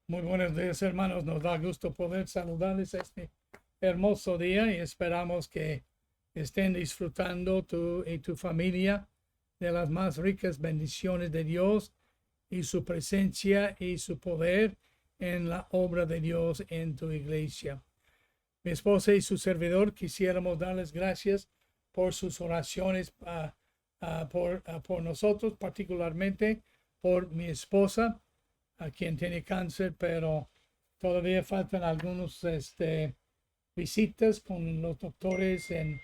Muy buenos días, hermanos. Nos da gusto poder saludarles este hermoso día y esperamos que estén disfrutando tú y tu familia de las más ricas bendiciones de Dios y su presencia y su poder en la obra de Dios en tu iglesia. Mi esposa y su servidor quisiéramos darles gracias por sus oraciones por nosotros, particularmente por mi esposa, a quien tiene cáncer, pero todavía faltan algunos visitas con los doctores en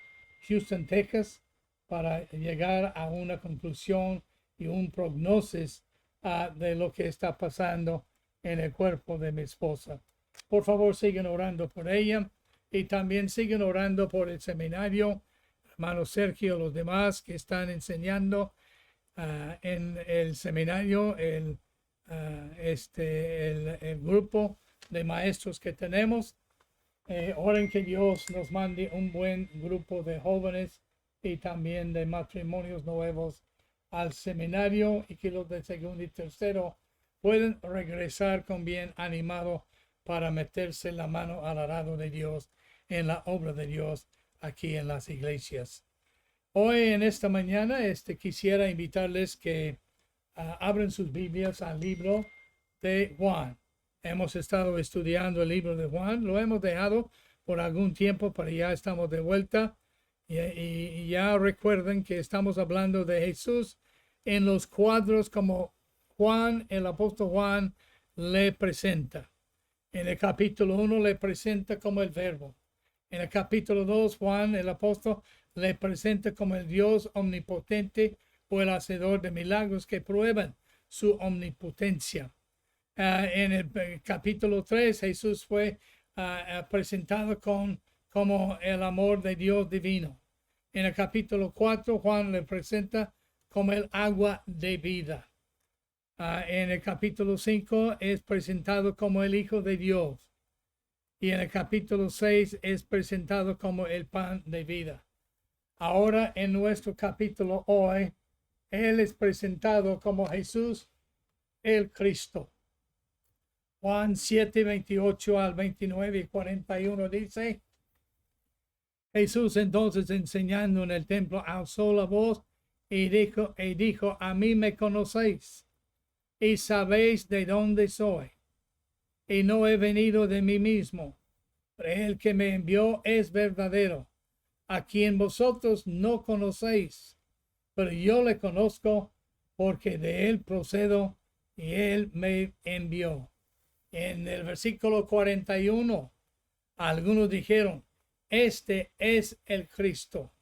Houston, Texas, para llegar a una conclusión y un prognosis de lo que está pasando en el cuerpo de mi esposa. Por favor, sigan orando por ella y también sigan orando por el seminario, hermano Sergio, los demás que están enseñando en el seminario, el grupo de maestros que tenemos. Oren que Dios nos mande un buen grupo de jóvenes y también de matrimonios nuevos al seminario y que los de segundo y tercero pueden regresar con bien animado para meterse la mano al arado de Dios en la obra de Dios aquí en las iglesias. Hoy en esta mañana quisiera invitarles que abren sus Biblias al libro de Juan. Hemos estado estudiando el libro de Juan, lo hemos dejado por algún tiempo, pero ya estamos de vuelta. Y ya recuerden que estamos hablando de Jesús en los cuadros como Juan, el apóstol Juan, le presenta. En el capítulo 1 le presenta como el verbo. En el capítulo 2, Juan, el apóstol, le presenta como el Dios omnipotente o el hacedor de milagros que prueban su omnipotencia. En el capítulo 3, Jesús fue presentado como el amor de Dios divino. En el capítulo 4, Juan le presenta como el agua de vida. En el capítulo 5 es presentado como el Hijo de Dios. Y en el capítulo 6 es presentado como el pan de vida. Ahora en nuestro capítulo hoy, Él es presentado como Jesús el Cristo. Juan 7, 28 al 29 y 41 dice: Jesús entonces, enseñando en el templo, alzó la voz y dijo, a mí me conocéis y sabéis de dónde soy, y no he venido de mí mismo, pero el que me envió es verdadero, a quien vosotros no conocéis, pero yo le conozco, porque de él procedo y él me envió. En el versículo 41, algunos dijeron, este es el Cristo,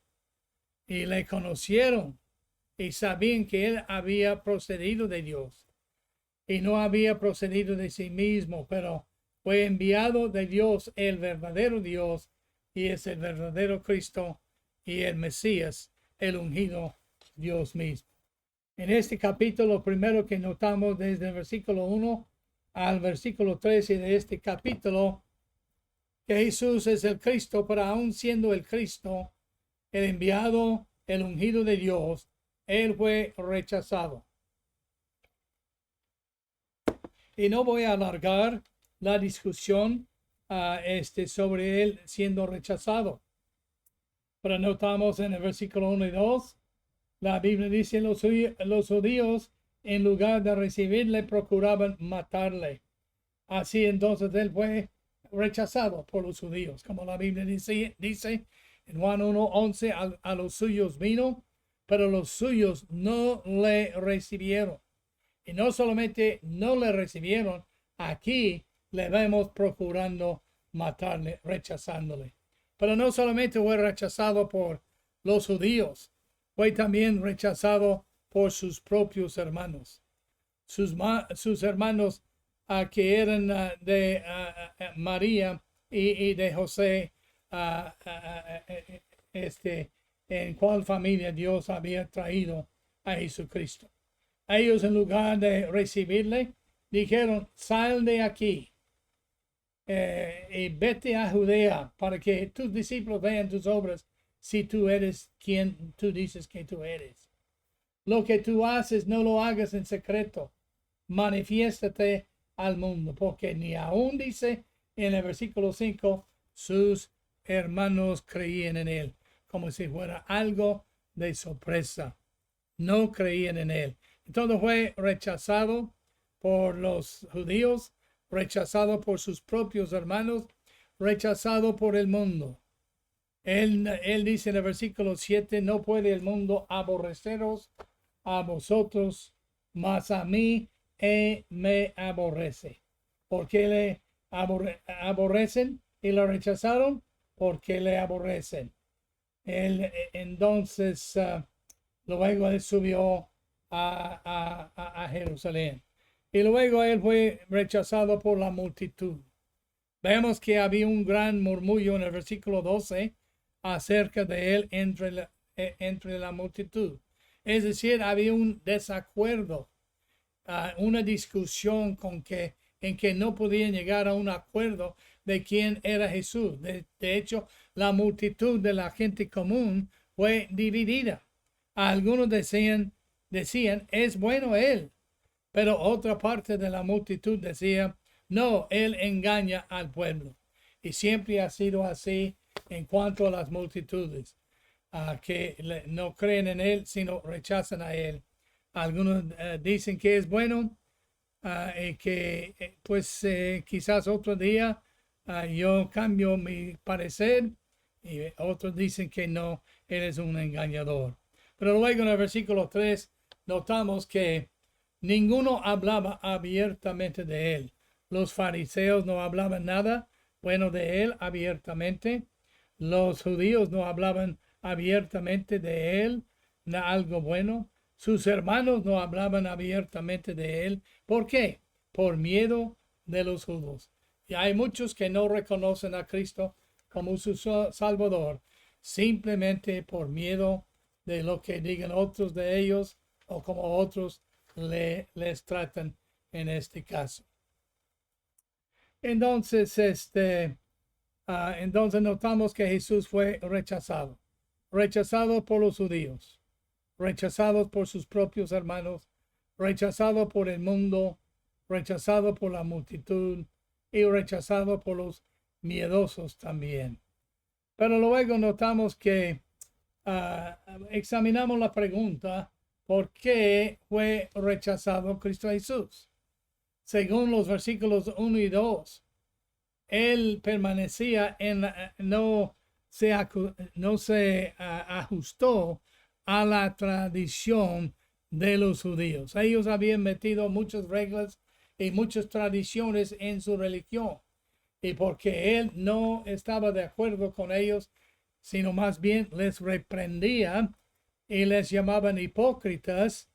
y le conocieron y sabían que él había procedido de Dios y no había procedido de sí mismo, pero fue enviado de Dios, el verdadero Dios, y es el verdadero Cristo y el Mesías, el ungido Dios mismo. En este capítulo, lo primero que notamos desde el versículo 1 al versículo 13 de este capítulo, que Jesús es el Cristo, pero aún siendo el Cristo, el enviado, el ungido de Dios, él fue rechazado. Y no voy a alargar la discusión sobre él siendo rechazado. Pero notamos en el versículo 1 y 2, la Biblia dice, los judíos en lugar de recibirle procuraban matarle. Así entonces él fue rechazado por los judíos, como la Biblia dice en Juan 1:11, a los suyos vino, pero los suyos no le recibieron. Y no solamente no le recibieron, aquí le vemos procurando matarle, rechazándole. Pero no solamente fue rechazado por los judíos, fue también rechazado por sus propios hermanos. Sus hermanos que eran de María y de José, en cuál familia Dios había traído a Jesucristo. Ellos, en lugar de recibirle, dijeron, sal de aquí y vete a Judea para que tus discípulos vean tus obras si tú eres quien tú dices que tú eres. Lo que tú haces no lo hagas en secreto. Manifiéstate al mundo, porque ni aún dice en el versículo 5, sus hermanos creían en él, como si fuera algo de sorpresa. No creían en él. Entonces fue rechazado por los judíos, rechazado por sus propios hermanos, rechazado por el mundo. Él dice en el versículo 7, no puede el mundo aborreceros a vosotros, mas a mí me aborrece. ¿Por qué le aborrecen y lo rechazaron? Porque le aborrecen. Entonces, luego él subió a Jerusalén. Y luego él fue rechazado por la multitud. Vemos que había un gran murmullo en el versículo 12 acerca de él entre la multitud. Es decir, había un desacuerdo, una discusión en que no podían llegar a un acuerdo de quién era Jesús. De hecho, la multitud de la gente común fue dividida. Algunos decían, es bueno él, pero otra parte de la multitud decía, no, él engaña al pueblo. Y siempre ha sido así en cuanto a las multitudes, que no creen en él, sino rechazan a él. Algunos dicen que es bueno, y que pues quizás otro día yo cambio mi parecer, y otros dicen que no, él es un engañador. Pero luego en el versículo 3 notamos que ninguno hablaba abiertamente de él. Los fariseos no hablaban nada bueno de él abiertamente. Los judíos no hablaban abiertamente de él algo bueno. Sus hermanos no hablaban abiertamente de él. ¿Por qué? Por miedo de los judíos. Y hay muchos que no reconocen a Cristo como su Salvador, simplemente por miedo de lo que digan otros de ellos o como otros les tratan en este caso. Entonces, entonces notamos que Jesús fue rechazado por los judíos, rechazado por sus propios hermanos, rechazado por el mundo, rechazado por la multitud y rechazado por los miedosos también. Pero luego notamos que examinamos la pregunta, ¿por qué fue rechazado Cristo Jesús? Según los versículos 1 y 2, él permanecía no se ajustó a la tradición de los judíos. Ellos habían metido muchas reglas y muchas tradiciones en su religión. Y porque él no estaba de acuerdo con ellos, sino más bien les reprendía y les llamaban hipócritas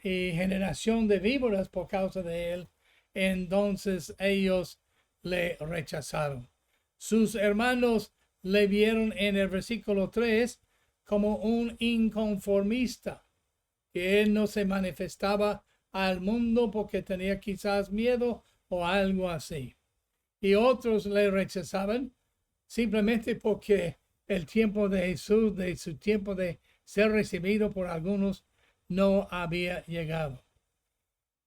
y generación de víboras por causa de él, entonces ellos le rechazaron. Sus hermanos le vieron en el versículo 3 como un inconformista, que él no se manifestaba al mundo porque tenía quizás miedo o algo así. Y otros le rechazaban simplemente porque el tiempo de Jesús, de su tiempo de ser recibido por algunos, no había llegado.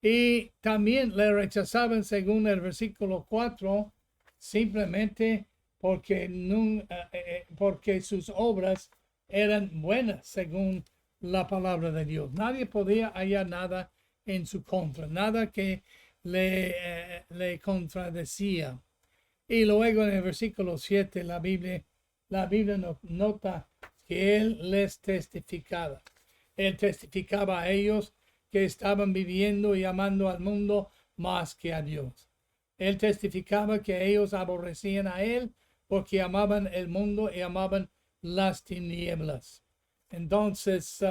Y también le rechazaban, según el versículo 4, simplemente porque sus obras eran buenas, según la palabra de Dios. Nadie podía hallar nada en su contra, nada que le contradecía. Y luego en el versículo 7, la Biblia nota que él les testificaba. Él testificaba a ellos que estaban viviendo y amando al mundo más que a Dios. Él testificaba que ellos aborrecían a él porque amaban el mundo y amaban las tinieblas. Entonces,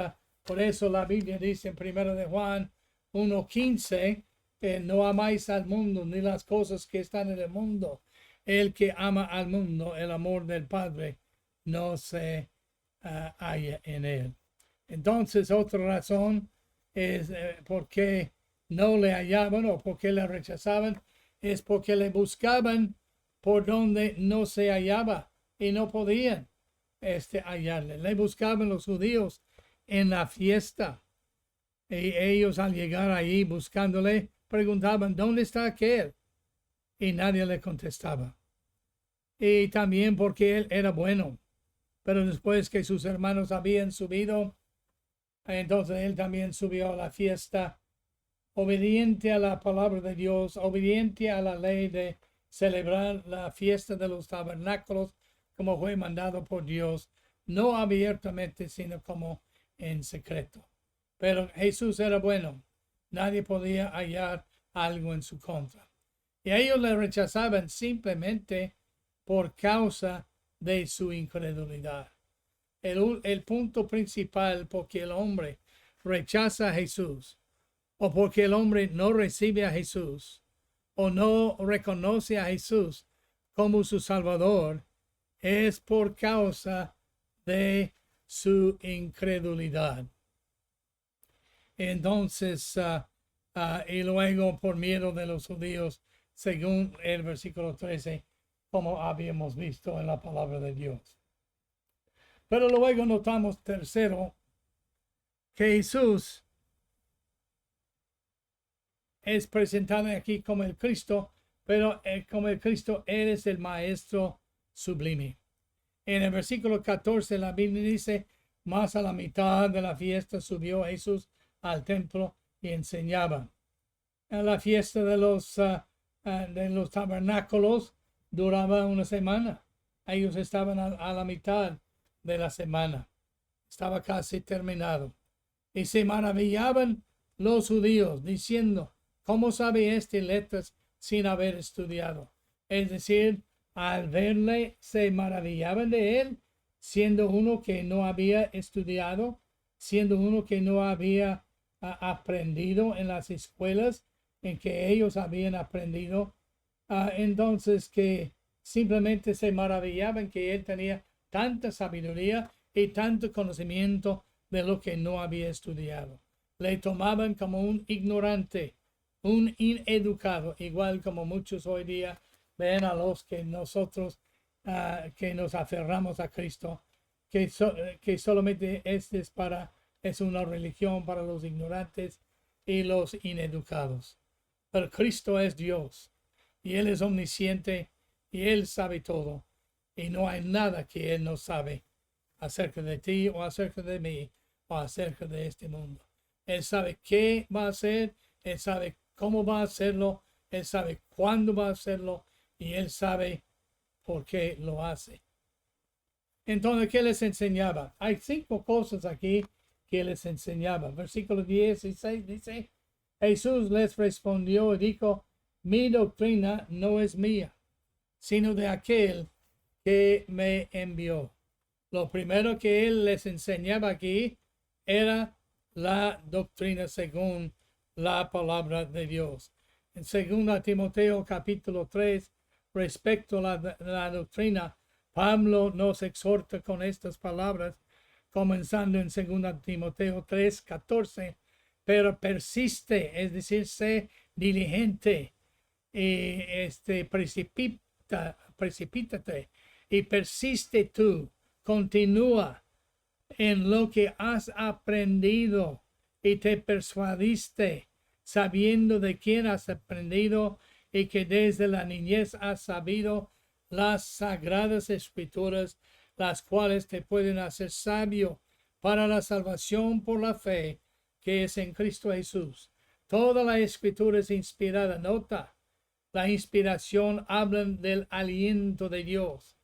por eso la Biblia dice en 1 de Juan 1:15, no amáis al mundo ni las cosas que están en el mundo. El que ama al mundo, el amor del Padre no se halla en él. Entonces, otra razón es por qué no le hallaban o por qué le rechazaban, es porque le buscaban por donde no se hallaba y no podían hallarle. Le buscaban los judíos en la fiesta y ellos al llegar ahí buscándole preguntaban, ¿dónde está aquel? Y nadie le contestaba. Y también porque él era bueno. Pero después que sus hermanos habían subido, entonces él también subió a la fiesta, obediente a la palabra de Dios, obediente a la ley de celebrar la fiesta de los tabernáculos como fue mandado por Dios, no abiertamente, sino como en secreto. Pero Jesús era bueno, nadie podía hallar algo en su contra. Y ellos le rechazaban simplemente por causa de su incredulidad. El punto principal porque el hombre rechaza a Jesús, o porque el hombre no recibe a Jesús, o no reconoce a Jesús como su Salvador, es por causa de su incredulidad. Entonces, y luego por miedo de los judíos, según el versículo 13, como habíamos visto en la palabra de Dios. Pero luego notamos tercero, que Jesús es presentado aquí como el Cristo, pero como el Cristo, Él es el Maestro sublime. En el versículo 14 la Biblia dice, más a la mitad de la fiesta subió Jesús al templo y enseñaba. En la fiesta de los tabernáculos duraba una semana. Ellos estaban a la mitad de la semana. Estaba casi terminado. Y se maravillaban los judíos diciendo, ¿cómo sabe este letras sin haber estudiado? Es decir, al verle se maravillaban de él, siendo uno que no había estudiado, siendo uno que no había aprendido en las escuelas en que ellos habían aprendido. Entonces que simplemente se maravillaban que él tenía tanta sabiduría y tanto conocimiento de lo que no había estudiado. Le tomaban como un ignorante, un ineducado, igual como muchos hoy día ven a los que nosotros que nos aferramos a Cristo, que solamente es una religión para los ignorantes y los ineducados. Pero Cristo es Dios y Él es omnisciente y Él sabe todo y no hay nada que Él no sabe acerca de ti o acerca de mí o acerca de este mundo. Él sabe qué va a hacer, Él sabe cómo va a hacerlo, Él sabe cuándo va a hacerlo y Él sabe por qué lo hace. Entonces, ¿qué les enseñaba? Hay 5 cosas aquí que les enseñaba. Versículo 16 dice, Jesús les respondió y dijo, mi doctrina no es mía, sino de aquel que me envió. Lo primero que él les enseñaba aquí era la doctrina según la palabra de Dios. En 2 Timoteo capítulo 3, respecto a la doctrina, Pablo nos exhorta con estas palabras, comenzando en 2 Timoteo 3, 14, pero persiste, es decir, sé diligente y precipítate y persiste tú, continúa en lo que has aprendido y te persuadiste, sabiendo de quién has aprendido y que desde la niñez has sabido las sagradas escrituras, las cuales te pueden hacer sabio para la salvación por la fe que es en Cristo Jesús. Toda la escritura es inspirada. Nota, la inspiración habla del aliento de Dios.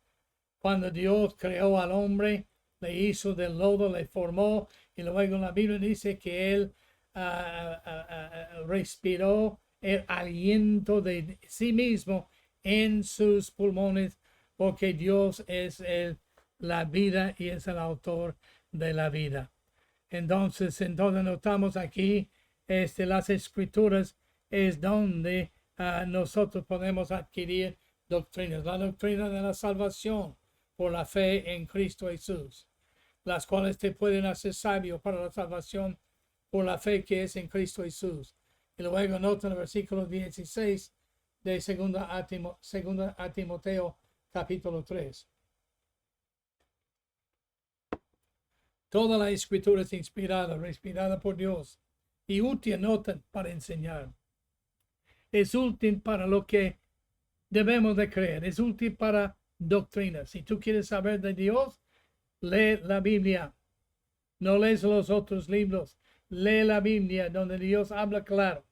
Cuando Dios creó al hombre, le hizo del lodo, le formó, y luego la Biblia dice que él respiró el aliento de sí mismo en sus pulmones, porque Dios es la vida y es el autor de la vida. Entonces notamos aquí las escrituras es donde nosotros podemos adquirir doctrinas. La doctrina de la salvación por la fe en Cristo Jesús, las cuales te pueden hacer sabio para la salvación por la fe que es en Cristo Jesús. Y luego nota el versículo 16 de 2 a Timoteo capítulo 3. Toda la escritura es inspirada, respirada por Dios y útil nota para enseñar, es útil para lo que debemos de creer, es útil para doctrina. Si tú quieres saber de Dios, lee la Biblia. No lees los otros libros. Lee la Biblia donde Dios habla claro.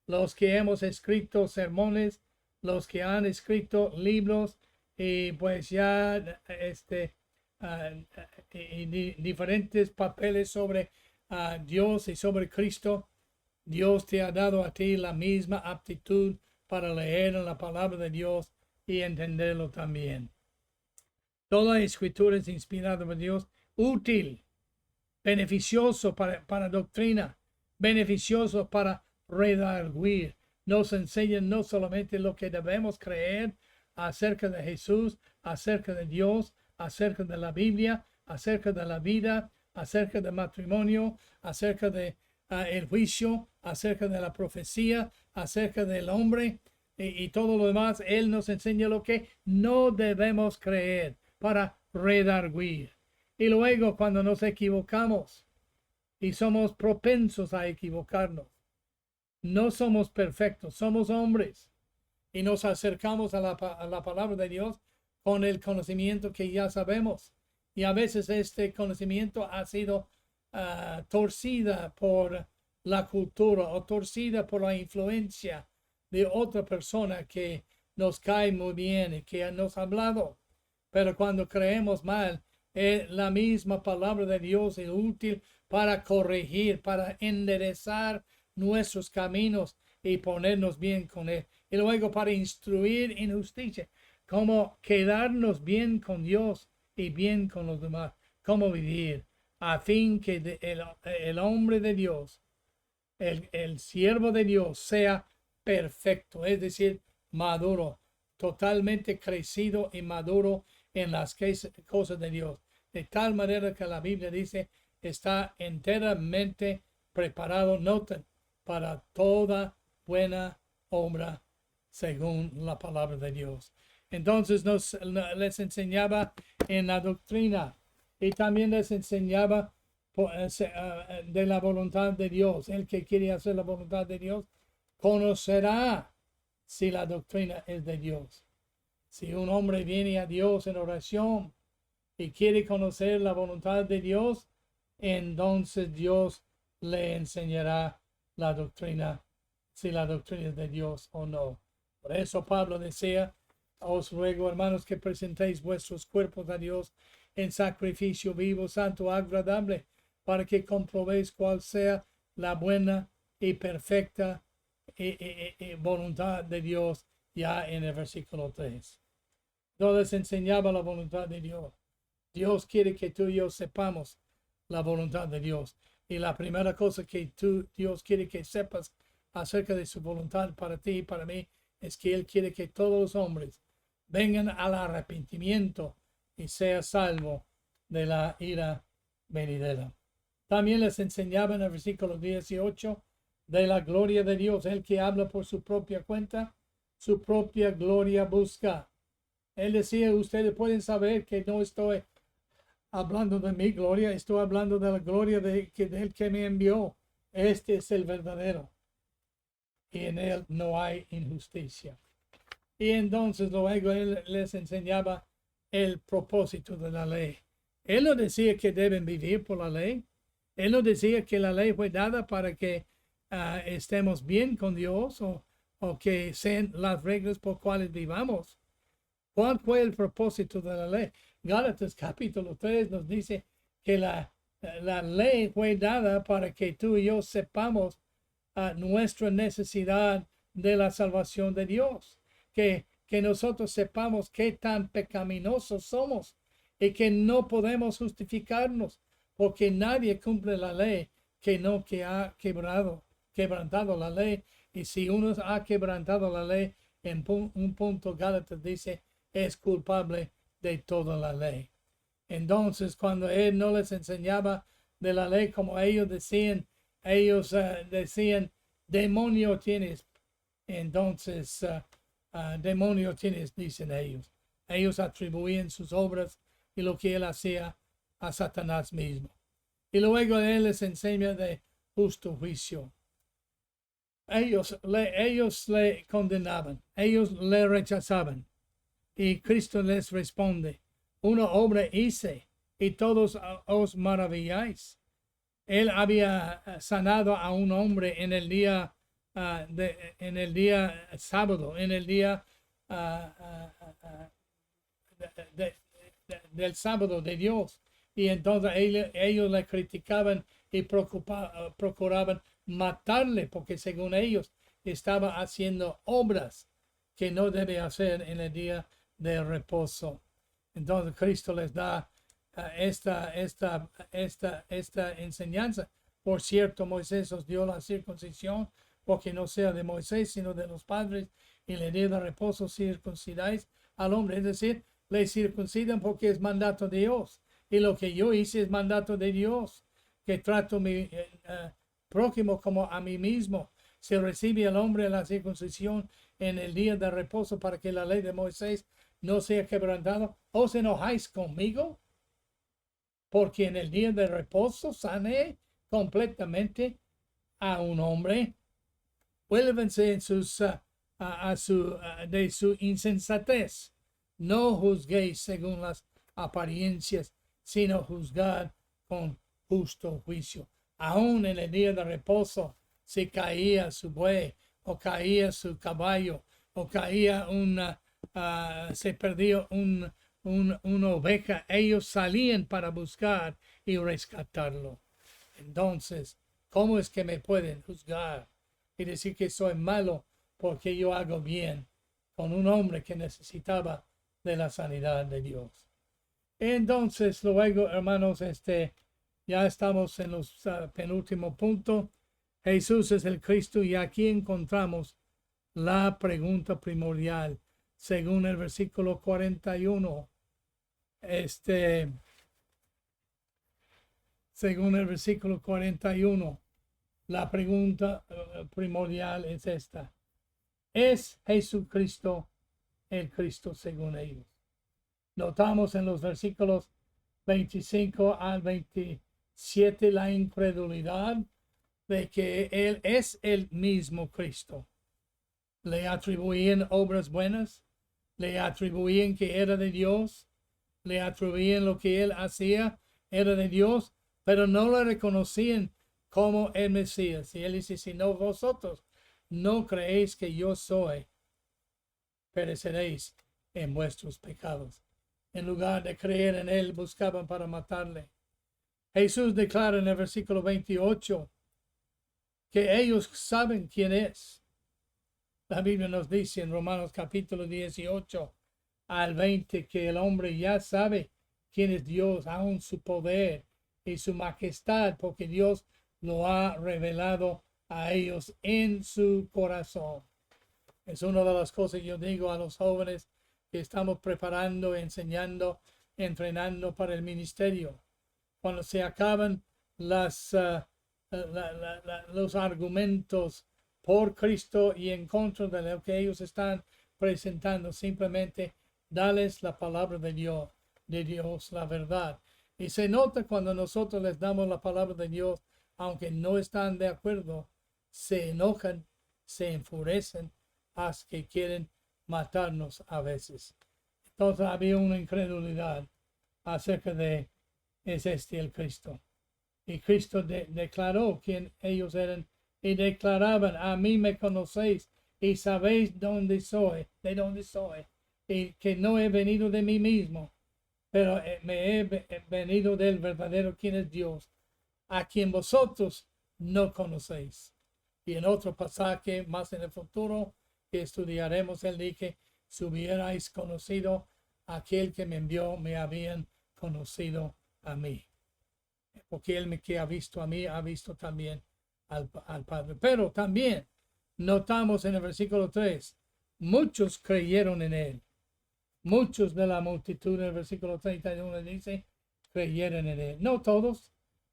Los que hemos escrito sermones, los que han escrito libros y pues ya diferentes papeles sobre Dios y sobre Cristo. Dios te ha dado a ti la misma aptitud para leer la palabra de Dios y entenderlo también. Toda escritura es inspirada por Dios, útil, beneficioso para doctrina, beneficioso para redarguir. Nos enseña no solamente lo que debemos creer acerca de Jesús, acerca de Dios, acerca de la Biblia, acerca de la vida, acerca del matrimonio, acerca de el juicio, acerca de la profecía, acerca del hombre y todo lo demás. Él nos enseña lo que no debemos creer para redarguir. Y luego cuando nos equivocamos y somos propensos a equivocarnos, no somos perfectos, somos hombres y nos acercamos a la palabra de Dios con el conocimiento que ya sabemos. Y a veces este conocimiento ha sido torcida por la cultura o torcida por la influencia de otra persona que nos cae muy bien y que nos ha hablado. Pero cuando creemos mal, la misma palabra de Dios es útil para corregir, para enderezar nuestros caminos y ponernos bien con Él. Y luego para instruir en justicia, cómo quedarnos bien con Dios y bien con los demás, cómo vivir, a fin que el hombre de Dios, el siervo de Dios sea perfecto, es decir, maduro, totalmente crecido y maduro en las cosas de Dios. De tal manera que la Biblia dice, está enteramente preparado, noten, para toda buena obra según la palabra de Dios. Entonces les enseñaba en la doctrina y también les enseñaba de la voluntad de Dios. El que quiere hacer la voluntad de Dios conocerá si la doctrina es de Dios. Si un hombre viene a Dios en oración y quiere conocer la voluntad de Dios, entonces Dios le enseñará la doctrina, si la doctrina es de Dios o no. Por eso Pablo decía, os ruego, hermanos, que presentéis vuestros cuerpos a Dios en sacrificio vivo, santo, agradable, para que comprobéis cuál sea la buena y perfecta voluntad de Dios, ya en el versículo 3. Entonces enseñaba la voluntad de Dios. Dios quiere que tú y yo sepamos la voluntad de Dios. Y la primera cosa que Dios quiere que sepas acerca de su voluntad para ti y para mí es que Él quiere que todos los hombres vengan al arrepentimiento y sea salvo de la ira venidera. También les enseñaba en el versículo 18 de la gloria de Dios. El que habla por su propia cuenta, su propia gloria busca. Él decía, ustedes pueden saber que no estoy hablando de mi gloria, estoy hablando de la gloria del que me envió. Este es el verdadero. Y en él no hay injusticia. Y entonces luego él les enseñaba el propósito de la ley. Él no decía que deben vivir por la ley. Él no decía que la ley fue dada para que estemos bien con Dios o que sean las reglas por cuales vivamos. ¿Cuál fue el propósito de la ley? Gálatas capítulo 3 nos dice que la ley fue dada para que tú y yo sepamos nuestra necesidad de la salvación de Dios. Que nosotros sepamos qué tan pecaminosos somos y que no podemos justificarnos porque nadie cumple la ley que ha quebrantado la ley. Y si uno ha quebrantado la ley, en un punto Gálatas dice, es culpable de toda la ley. Entonces, cuando él no les enseñaba de la ley como ellos decían, demonio tienes. Entonces, demonio tienes, dicen ellos. Ellos atribuían sus obras y lo que él hacía a Satanás mismo. Y luego él les enseña de justo juicio. ellos le condenaban, ellos le rechazaban. Y Cristo les responde, una obra hice y todos os maravilláis. Él había sanado a un hombre en el día, en el día sábado, en el día del sábado de Dios. Y entonces ellos le criticaban y procuraban matarle porque según ellos estaba haciendo obras que no debe hacer en el día de reposo. Entonces Cristo les da esta enseñanza. Por cierto, Moisés os dio la circuncisión porque no sea de Moisés, sino de los padres, y en el día de reposo circuncidáis al hombre. Es decir, le circuncidan porque es mandato de Dios. Y lo que yo hice es mandato de Dios, que trato a mi prójimo como a mí mismo. Se recibe al hombre la circuncisión en el día de reposo para que la ley de Moisés no sea quebrantada. ¿Os enojáis conmigo? Porque en el día de reposo sané completamente a un hombre. Vuélvense en de su insensatez. No juzguéis según las apariencias, sino juzgad con justo juicio. Aún en el día de reposo, si caía su buey, o caía su caballo, o caía se perdió una oveja, ellos salían para buscar y rescatarlo. Entonces, ¿cómo es que me pueden juzgar y decir que soy malo porque yo hago bien con un hombre que necesitaba de la sanidad de Dios? Entonces, luego, hermanos, ya estamos en los penúltimo punto. Jesús es el Cristo y aquí encontramos la pregunta primordial según el versículo 41. Según el versículo 41, la pregunta primordial es esta: ¿es Jesucristo el Cristo según ellos? Notamos en los versículos 25 al 27 la incredulidad de que Él es el mismo Cristo. Le atribuían obras buenas, le atribuían que era de Dios, le atribuían lo que Él hacía era de Dios, pero no lo reconocían como el Mesías. Y Él dice, si no vosotros no creéis que yo soy, pereceréis en vuestros pecados. En lugar de creer en Él, buscaban para matarle. Jesús declara en el versículo 28 que ellos saben quién es. La Biblia nos dice en Romanos capítulo 18 al 20 que el hombre ya sabe quién es Dios, aún su poder y su majestad, porque Dios lo ha revelado a ellos en su corazón. Es una de las cosas que yo digo a los jóvenes que estamos preparando, enseñando, entrenando para el ministerio. Cuando se acaban los argumentos por Cristo y en contra de lo que ellos están presentando, simplemente dales la palabra de Dios, la verdad. Y se nota cuando nosotros les damos la palabra de Dios, aunque no están de acuerdo, se enojan, se enfurecen, hasta que quieren matarnos a veces. Entonces había una incredulidad acerca de, ¿es este el Cristo? Y Cristo declaró quién ellos eran y declaraban, a mí me conocéis y sabéis dónde soy, de dónde soy, y que no he venido de mí mismo, pero me he venido del verdadero, quien es Dios, a quien vosotros no conocéis. Y en otro pasaje más en el futuro que estudiaremos, él dice, si hubierais conocido a aquel que me envió, me habían conocido a mí. Porque él que ha visto a mí, ha visto también al Padre. Pero también notamos en el versículo 3, muchos creyeron en él. Muchos de la multitud, en el versículo 31 dice, creyeron en él. No todos,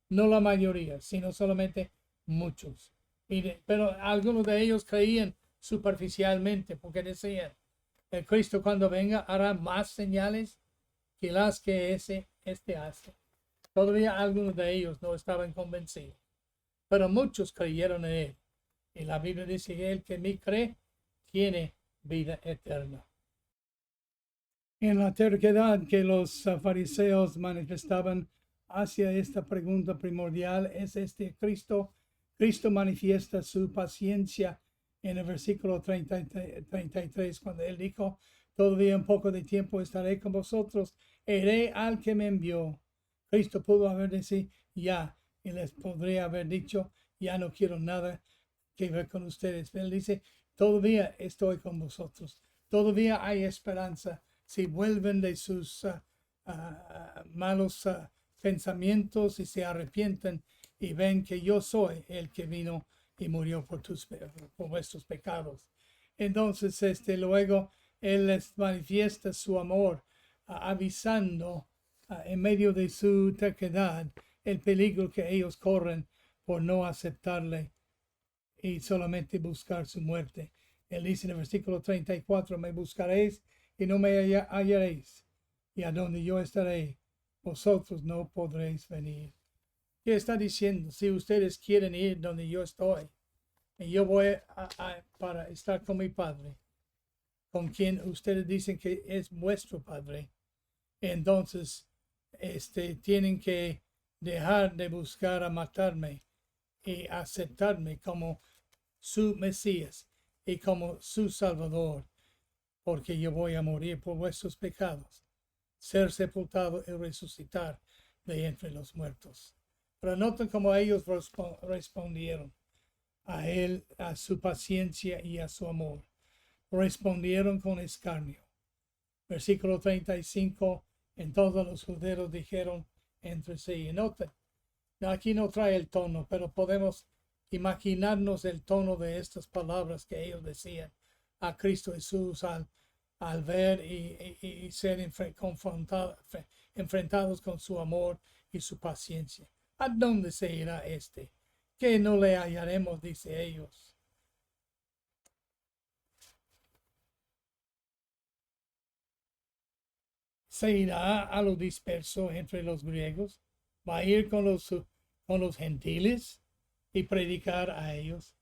no la mayoría, sino solamente muchos. Pero algunos de ellos creían superficialmente, porque decían, el Cristo cuando venga hará más señales que las que este hace. Todavía algunos de ellos no estaban convencidos, pero muchos creyeron en él. Y la Biblia dice que el que me cree tiene vida eterna. En la terquedad que los fariseos manifestaban hacia esta pregunta primordial es Cristo. Cristo manifiesta su paciencia en el versículo 33 cuando él dijo, todavía un poco de tiempo estaré con vosotros, iré al que me envió. Cristo pudo haber dicho ya, y les podría haber dicho, ya no quiero nada que ver con ustedes. Él dice, todavía estoy con vosotros, todavía hay esperanza. Si vuelven de sus malos pensamientos y se arrepienten y ven que yo soy el que vino y murió por vuestros pecados. Entonces, luego él les manifiesta su amor, avisando en medio de su terquedad el peligro que ellos corren por no aceptarle y solamente buscar su muerte. Él dice en el versículo 34, me buscaréis y no me hallaréis, y a donde yo estaré, vosotros no podréis venir. ¿Qué está diciendo? Si ustedes quieren ir donde yo estoy, y yo voy para estar con mi Padre, con quien ustedes dicen que es vuestro Padre, entonces tienen que dejar de buscar a matarme y aceptarme como su Mesías y como su Salvador, porque yo voy a morir por vuestros pecados, ser sepultado y resucitar de entre los muertos. Pero noten cómo ellos respondieron a él, a su paciencia y a su amor. Respondieron con escarnio. Versículo 35, entonces los judíos dijeron entre sí, y noten, aquí no trae el tono, pero podemos imaginarnos el tono de estas palabras que ellos decían a Cristo Jesús al ver y ser enfrentados con su amor y su paciencia. ¿A dónde se irá que no le hallaremos, dice ellos? Se irá a lo disperso entre los griegos, va a ir con los gentiles y predicar a ellos.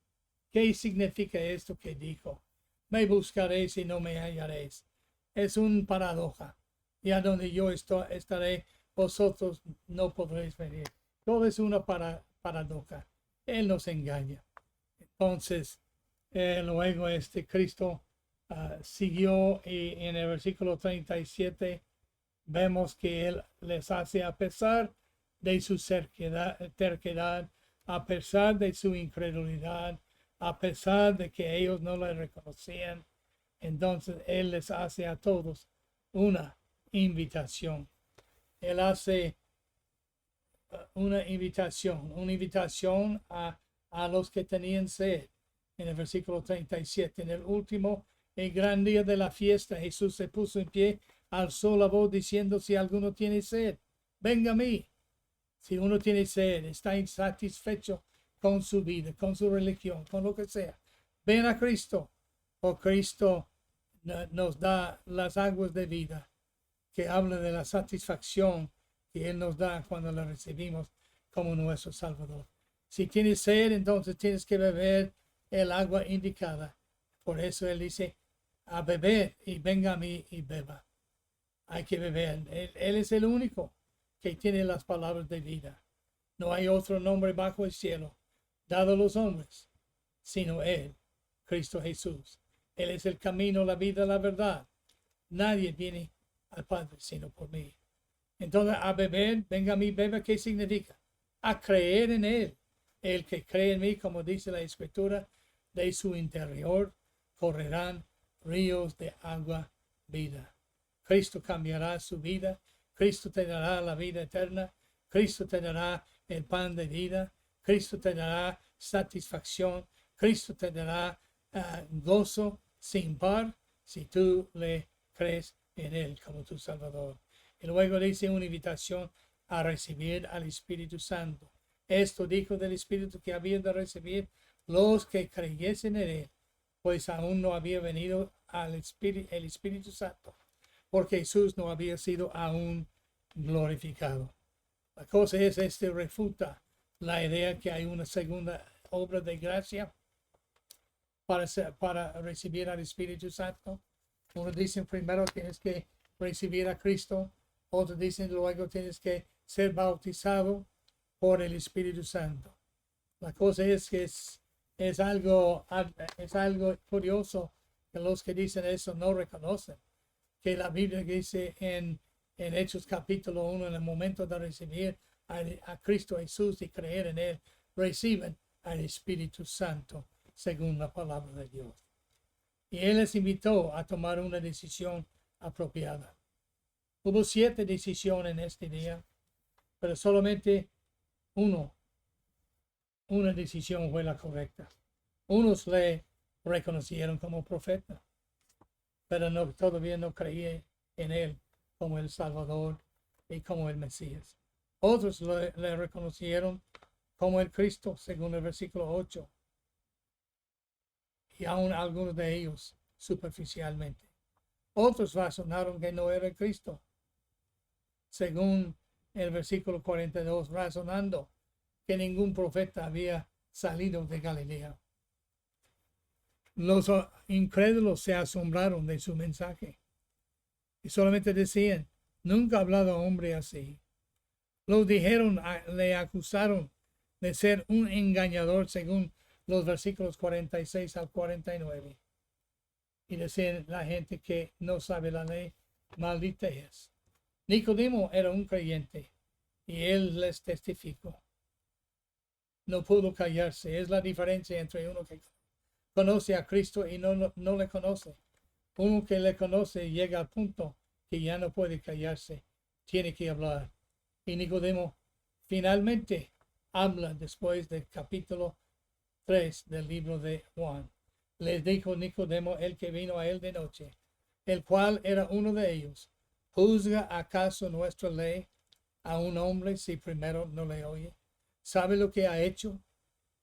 ¿Qué significa esto que dijo? Me buscaréis y no me hallaréis. Es una paradoja. Y a donde yo estaré, vosotros no podréis venir. Todo es una paradoja. Él nos engaña. Entonces, luego Cristo siguió y en el versículo 37 vemos que él les hace, a pesar de su terquedad, a pesar de su incredulidad, a pesar de que ellos no le reconocían, entonces él les hace a todos una invitación. Él hace una invitación a los que tenían sed. En el versículo 37, en el último y gran día de la fiesta, Jesús se puso en pie, alzó la voz diciendo, si alguno tiene sed, venga a mí. Si uno tiene sed, está insatisfecho con su vida, con su religión, con lo que sea, ven a Cristo. O Cristo nos da las aguas de vida, que habla de la satisfacción que Él nos da cuando la recibimos como nuestro Salvador. Si tienes sed, entonces tienes que beber el agua indicada. Por eso Él dice, a beber y venga a mí y beba. Hay que beber. Él es el único que tiene las palabras de vida. No hay otro nombre bajo el cielo dado a los hombres, sino Él, Cristo Jesús. Él es el camino, la vida, la verdad. Nadie viene al Padre sino por mí. Entonces, a beber, venga a mí, beba, ¿qué significa? A creer en Él. El que cree en mí, como dice la Escritura, de su interior correrán ríos de agua vida. Cristo cambiará su vida. Cristo te dará la vida eterna. Cristo te dará el pan de vida. Cristo te dará satisfacción. Cristo te dará gozo sin par si tú le crees en Él como tu Salvador. Y luego dice una invitación a recibir al Espíritu Santo. Esto dijo del Espíritu que había de recibir los que creyesen en Él, pues aún no había venido el Espíritu Santo, porque Jesús no había sido aún glorificado. La cosa es, refuta la idea que hay una segunda obra de gracia. para recibir al Espíritu Santo. Unos dicen primero tienes que recibir a Cristo, otros dicen luego tienes que ser bautizado por el Espíritu Santo. La cosa es que es algo curioso que los que dicen eso no reconocen que la Biblia dice en Hechos capítulo 1, en el momento de recibir a Cristo Jesús y creer en Él, reciben al Espíritu Santo según la palabra de Dios. Y Él les invitó a tomar una decisión apropiada. Hubo 7 decisiones en este día, pero solamente una decisión fue la correcta. Unos le reconocieron como profeta, pero todavía no creía en Él como el Salvador y como el Mesías. Otros le reconocieron como el Cristo, según el versículo 8. Y aún algunos de ellos superficialmente. Otros razonaron que no era el Cristo, según el versículo 42, razonando que ningún profeta había salido de Galilea. Los incrédulos se asombraron de su mensaje y solamente decían, nunca ha hablado hombre así. Los dijeron, le acusaron de ser un engañador según los versículos 46 al 49. Y decían la gente que no sabe la ley, maldita es. Nicodemo era un creyente y él les testificó. No pudo callarse. Es la diferencia entre uno que conoce a Cristo y no le conoce. Uno que le conoce llega al punto que ya no puede callarse. Tiene que hablar. Y Nicodemo finalmente habla después del capítulo 3 del libro de Juan. Les dijo Nicodemo, el que vino a él de noche, el cual era uno de ellos, ¿juzga acaso nuestra ley a un hombre si primero no le oye? ¿Sabe lo que ha hecho?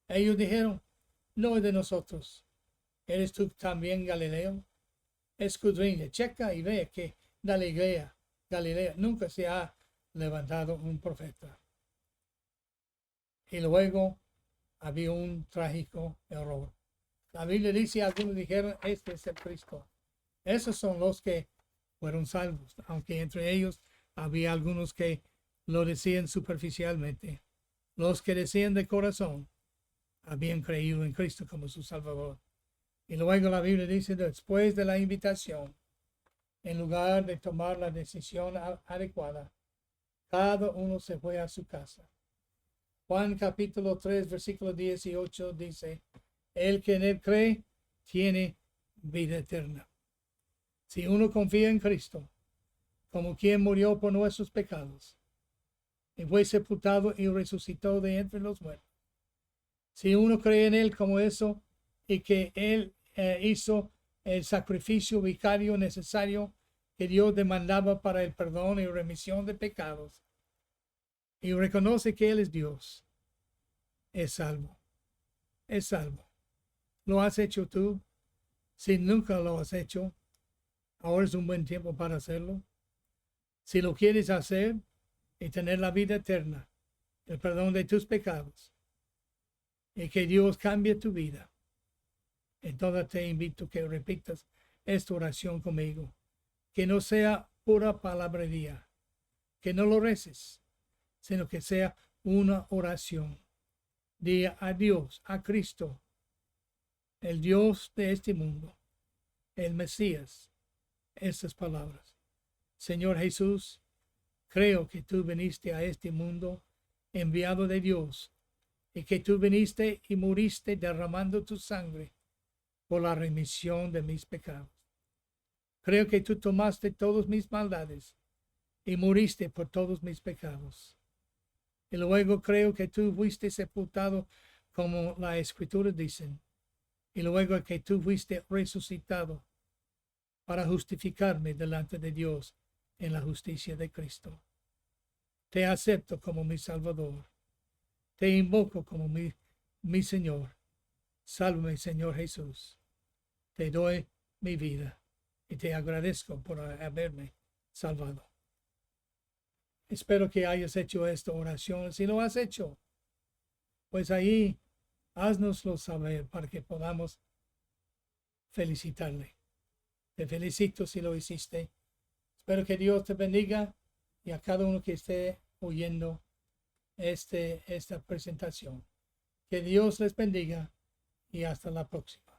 Ellos dijeron, no es de nosotros. ¿Eres tú también Galileo? Escudriña, checa y ve que Galilea nunca se ha levantado un profeta. Y luego había un trágico error. La Biblia dice, algunos dijeron, este es el Cristo. Esos son los que fueron salvos, aunque entre ellos había algunos que lo decían superficialmente. Los que decían de corazón habían creído en Cristo como su Salvador. Y luego la Biblia dice, después de la invitación, en lugar de tomar la decisión adecuada, cada uno se fue a su casa. Juan capítulo 3, versículo 18 dice, el que en él cree tiene vida eterna. Si uno confía en Cristo, como quien murió por nuestros pecados, y fue sepultado y resucitó de entre los muertos. Si uno cree en Él como eso, y que Él hizo el sacrificio vicario necesario que Dios demandaba para el perdón y remisión de pecados, y reconoce que Él es Dios, es salvo. Es salvo. ¿Lo has hecho tú? Si nunca lo has hecho, ahora es un buen tiempo para hacerlo. Si lo quieres hacer y tener la vida eterna, el perdón de tus pecados, y que Dios cambie tu vida, entonces te invito a que repitas esta oración conmigo. Que no sea pura palabrería, que no lo reces, sino que sea una oración. Di a Dios, a Cristo, el Dios de este mundo, el Mesías, estas palabras. Señor Jesús, creo que tú viniste a este mundo enviado de Dios y que tú viniste y muriste derramando tu sangre por la remisión de mis pecados. Creo que tú tomaste todas mis maldades y muriste por todos mis pecados. Y luego creo que tú fuiste sepultado como la Escritura dice. Y luego que tú fuiste resucitado para justificarme delante de Dios en la justicia de Cristo. Te acepto como mi Salvador. Te invoco como mi Señor. Sálvame, Señor Jesús. Te doy mi vida y te agradezco por haberme salvado. Espero que hayas hecho esta oración. Si lo has hecho, pues ahí haznoslo saber para que podamos felicitarle. Te felicito si lo hiciste. Espero que Dios te bendiga y a cada uno que esté oyendo esta presentación. Que Dios les bendiga y hasta la próxima.